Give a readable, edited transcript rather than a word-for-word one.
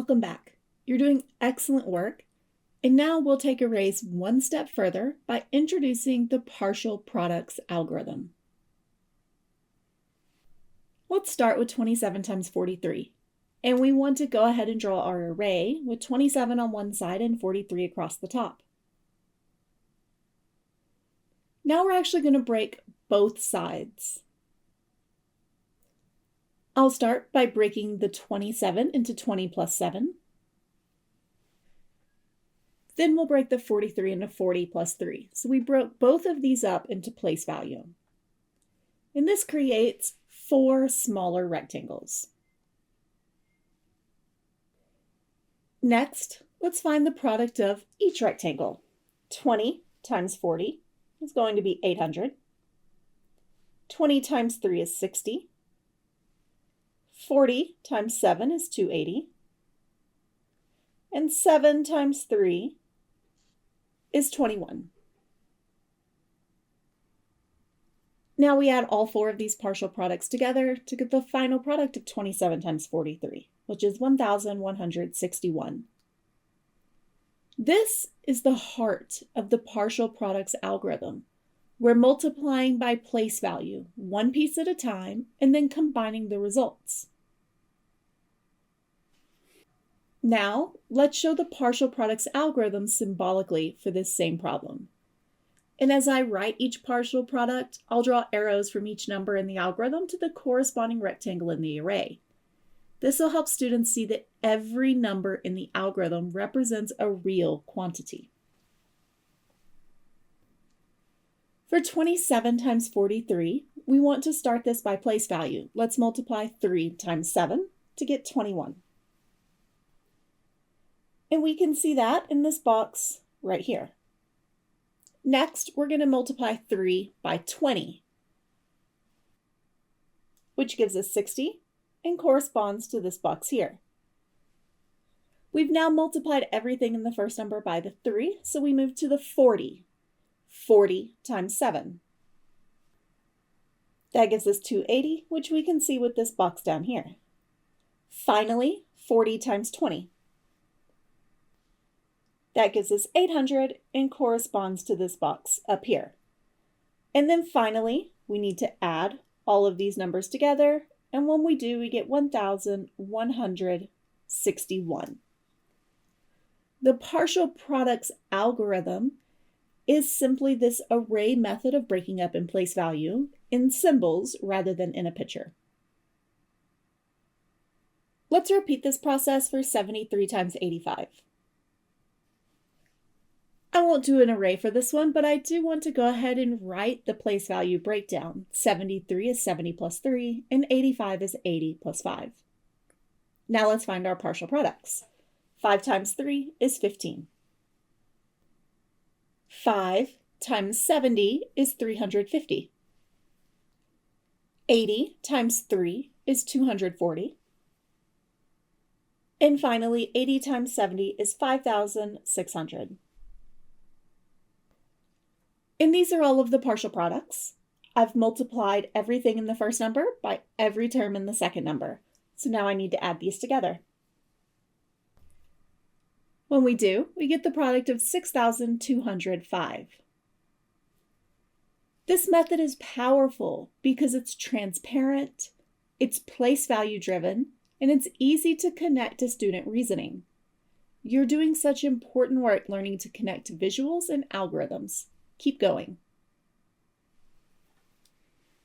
Welcome back. You're doing excellent work. And now we'll take arrays one step further by introducing the partial products algorithm. Let's start with 27 times 43. And we want to go ahead and draw our array with 27 on one side and 43 across the top. Now we're actually going to break both sides. I'll start by breaking the 27 into 20 plus 7. Then we'll break the 43 into 40 plus 3. So we broke both of these up into place value. And this creates 4 smaller rectangles. Next, let's find the product of each rectangle. 20 times 40 is going to be 800. 20 times 3 is 60. 40 times 7 is 280. And 7 times 3 is 21. Now we add all 4 of these partial products together to get the final product of 27 times 43, which is 1,161. This is the heart of the partial products algorithm. We're multiplying by place value, one piece at a time, and then combining the results. Now, let's show the partial products algorithm symbolically for this same problem. And as I write each partial product, I'll draw arrows from each number in the algorithm to the corresponding rectangle in the array. This will help students see that every number in the algorithm represents a real quantity. For 27 times 43, we want to start this by place value. Let's multiply 3 times 7 to get 21. And we can see that in this box right here. Next, we're going to multiply 3 by 20, which gives us 60 and corresponds to this box here. We've now multiplied everything in the first number by the 3, so we move to the 40. 40 times 7. That gives us 280, which we can see with this box down here. Finally, 40 times 20. That gives us 800 and corresponds to this box up here. And then finally, we need to add all of these numbers together, and when we do, we get 1,161. The partial products algorithm is simply this array method of breaking up in place value in symbols rather than in a picture. Let's repeat this process for 73 times 85. I won't do an array for this one, but I do want to go ahead and write the place value breakdown. 73 is 70 plus 3, and 85 is 80 plus 5. Now let's find our partial products. 5 times 3 is 15. 5 times 70 is 350. 80 times 3 is 240. And finally, 80 times 70 is 5,600. And these are all of the partial products. I've multiplied everything in the first number by every term in the second number. So now I need to add these together. When we do, we get the product of 6,205. This method is powerful because it's transparent, it's place value driven, and it's easy to connect to student reasoning. You're doing such important work learning to connect to visuals and algorithms. Keep going.